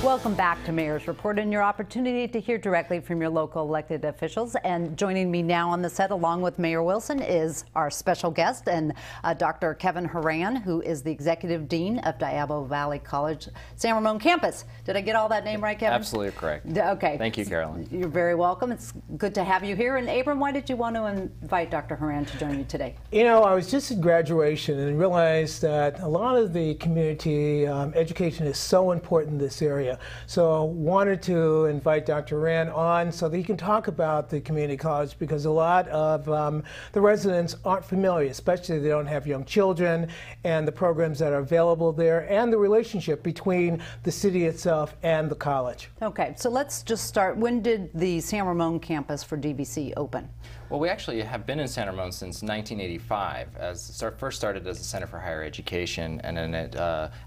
Welcome back to Mayor's Report and your opportunity to hear directly from your local elected officials. And joining me now on the set, along with Mayor Wilson, is our special guest and Dr. Kevin Horan, who is the Executive Dean of Diablo Valley College San Ramon campus. Did I get all that name right, Kevin? Absolutely correct. Okay. Thank you, Carolyn. You're very welcome. It's good to have you here. And Abram, why did you want to invite Dr. Horan to join you today? You know, I was just at graduation and realized that a lot of the community education is so important in this area. So wanted to invite Dr. Horan on so that he can talk about the community college, because a lot of the residents aren't familiar, especially if they don't have young children, and the programs that are available there and the relationship between the city itself and the college. Okay, so let's just start. When did the San Ramon campus for DVC open? Well, we actually have been in San Ramon since 1985. First started as a Center for Higher Education, and then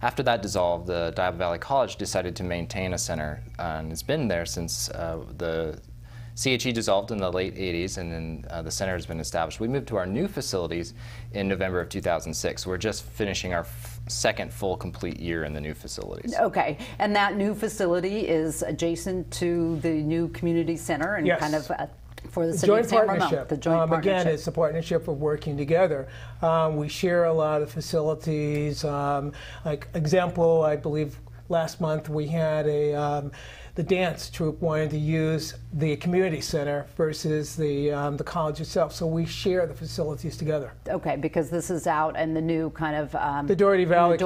after that dissolved, the Diablo Valley College decided to maintain a center, and it's been there since the CHE dissolved in the late 80s, and then the center has been established. We moved to our new facilities in November of 2006. We're just finishing our second full complete year in the new facilities. Okay, and that new facility is adjacent to the new community center and Yes. kind of for the city of San Ramon. The joint partnership. Again, it's a partnership of working together. We share a lot of facilities. Like example, I believe last month we had the dance troupe wanted to use the community center versus the college itself, so we share the facilities together. Okay, because this is out in the new kind of the Doherty Valley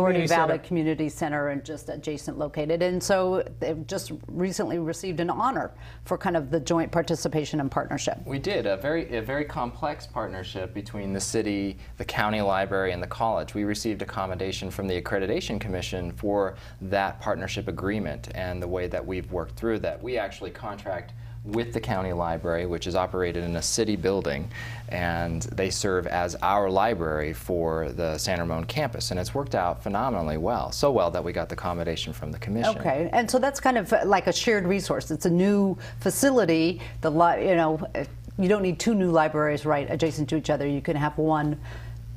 Community Center and just adjacent located, and so they've just recently received an honor for kind of the joint participation and partnership. We did a very complex partnership between the city, the county library, and the college. We received a commendation from the Accreditation Commission for that partnership agreement and the way that we've worked through that. We actually contract with the county library, which is operated in a city building, and they serve as our library for the San Ramon campus, and it's worked out phenomenally well. So well that we got the commendation from the commission. Okay, and so that's kind of like a shared resource. It's a new facility. You don't need two new libraries right adjacent to each other. You can have one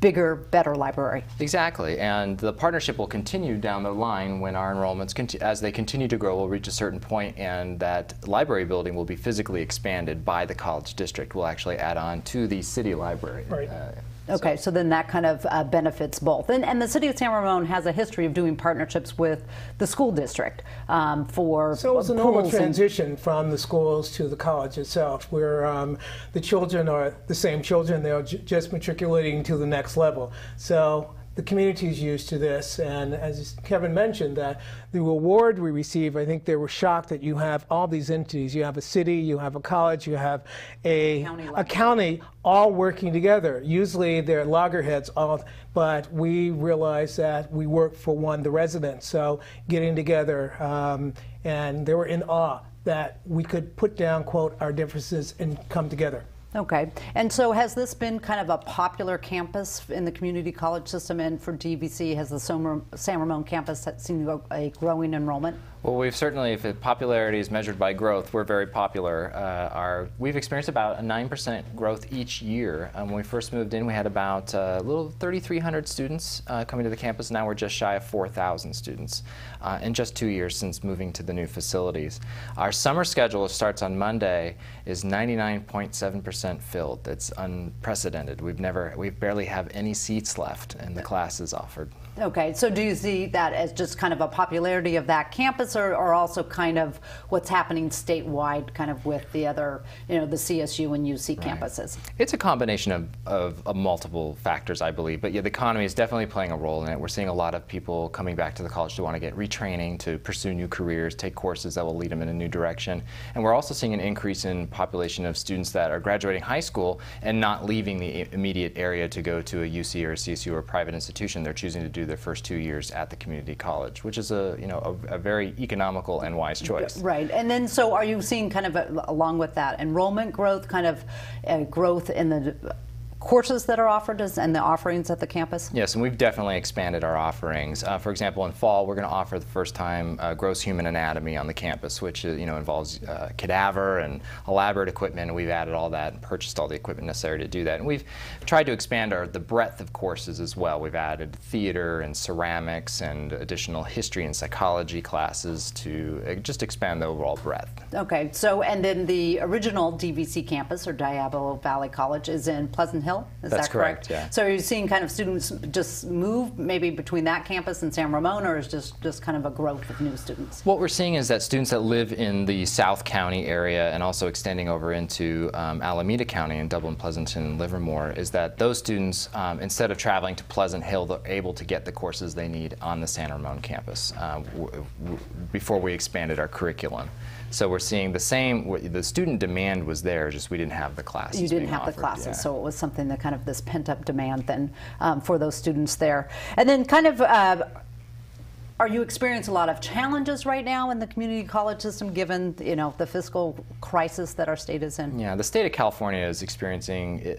bigger, better library. Exactly, and the partnership will continue down the line when our enrollments, as they continue to grow, will reach a certain point, and that library building will be physically expanded by the college district. We'll actually add on to the city library. Right. Okay, so then that kind of benefits both. And the city of San Ramon has a history of doing partnerships with the school district for So it's a normal transition from the schools to the college itself, where the children are the same children, they're just matriculating to the next level. So the community is used to this, and as Kevin mentioned, that the reward we receive, I think they were shocked that you have all these entities. You have a city, you have a college, you have a county all working together. Usually they're loggerheads, but we realized that we work for the residents. So getting together, and they were in awe that we could put down, quote, our differences and come together. Okay, and so has this been kind of a popular campus in the community college system, and for DVC, has the San Ramon campus seen a growing enrollment? Well, we've certainly, if popularity is measured by growth, we're very popular. We've experienced about a 9% growth each year. When we first moved in, we had about a little 3,300 students coming to the campus. Now we're just shy of 4,000 students in just 2 years since moving to the new facilities. Our summer schedule starts on Monday is 99.7% filled. That's unprecedented. We barely have any seats left, and the classes offered. Okay, so do you see that as just kind of a popularity of that campus, or also kind of what's happening statewide, kind of with the other, the CSU and UC campuses? It's a combination of multiple factors, I believe. But yeah, the economy is definitely playing a role in it. We're seeing a lot of people coming back to the college to want to get retraining, to pursue new careers, take courses that will lead them in a new direction. And we're also seeing an increase in population of students that are graduating high school and not leaving the immediate area to go to a UC or a CSU or a private institution. They're choosing to do their first 2 years at the community college, which is a very economical and wise choice. Right, and then so are you seeing kind of along with that enrollment growth, kind of growth in the courses that are offered and the offerings at the campus? Yes, and we've definitely expanded our offerings. For example, in fall, we're going to offer the first time gross human anatomy on the campus, which involves cadaver and elaborate equipment. And we've added all that and purchased all the equipment necessary to do that. And we've tried to expand the breadth of courses as well. We've added theater and ceramics and additional history and psychology classes to just expand the overall breadth. Okay, so and then the original DVC campus, or Diablo Valley College, is in Pleasant Hill. Is That's that correct? Yeah. So are you seeing kind of students just move maybe between that campus and San Ramon, or is just kind of a growth of new students? What we're seeing is that students that live in the South County area and also extending over into Alameda County and Dublin, Pleasanton, and Livermore, is that those students, instead of traveling to Pleasant Hill, they're able to get the courses they need on the San Ramon campus before we expanded our curriculum. So we're seeing the same, the student demand was there, just we didn't have the classes. You didn't have offered, the classes, yeah. so it was something that kind of this pent-up demand then for those students there. And then kind of, are you experiencing a lot of challenges right now in the community college system, given the fiscal crisis that our state is in? Yeah, the state of California is experiencing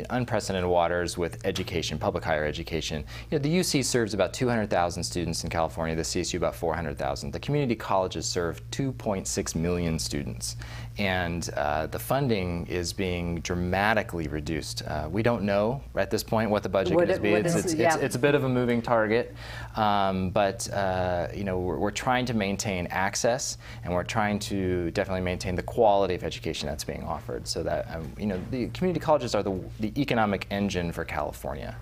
unprecedented waters with education, public higher education. The UC serves about 200,000 students in California, the CSU about 400,000. The community colleges serve 2.6 million students. And the funding is being dramatically reduced. We don't know at this point what the budget is going to be. It's a bit of a moving target, but we're trying to maintain access, and we're trying to definitely maintain the quality of education that's being offered, so that the community colleges are the economic engine for California.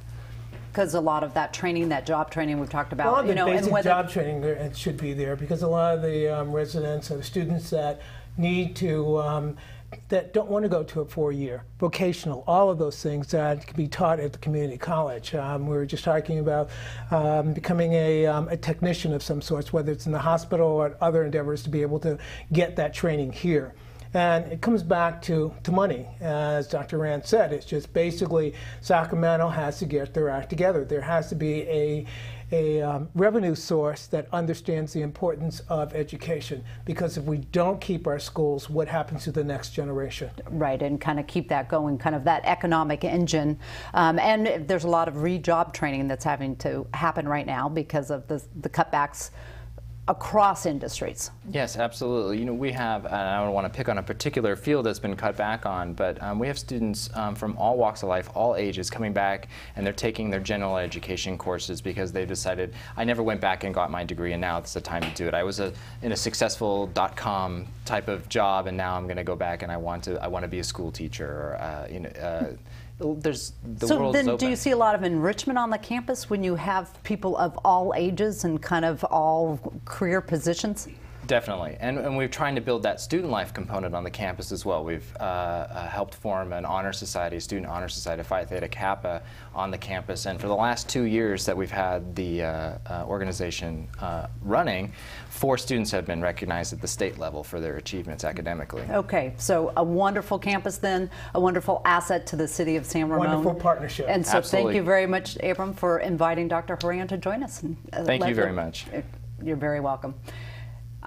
Because a lot of that training, that job training we've talked about, a lot of the basic job training there should be there, because a lot of the residents or students that need to, that don't want to go to a 4-year vocational, all of those things that can be taught at the community college. We were just talking about becoming a technician of some sorts, whether it's in the hospital or other endeavors, to be able to get that training here. And it comes back to money. As Dr. Rand said, it's just basically Sacramento has to get their act together. There has to be a revenue source that understands the importance of education, because if we don't keep our schools, what happens to the next generation? Right, and kind of keep that going, kind of that economic engine. And there's a lot of re-job training that's having to happen right now because of the cutbacks across industries. Yes, absolutely. We have, and I don't want to pick on a particular field that's been cut back on, but we have students from all walks of life, all ages, coming back, and they're taking their general education courses because they've decided, I never went back and got my degree, and now it's the time to do it. I was in a successful .com type of job, and now I'm going to go back and I want to be a school teacher, or there's the world is open. Do you see a lot of enrichment on the campus when you have people of all ages and kind of all career positions? Definitely, and we're trying to build that student life component on the campus as well. We've helped form an honor society, a student honor society, Phi Theta Kappa, on the campus. And for the last 2 years that we've had the organization running, 4 students have been recognized at the state level for their achievements academically. Okay, so a wonderful campus then, a wonderful asset to the city of San Ramon. Wonderful partnership. And so Absolutely. Thank you very much, Abram, for inviting Dr. Horan to join us. Thank you very much. You're very welcome.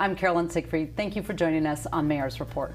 I'm Carolyn Siegfried. Thank you for joining us on Mayor's Report.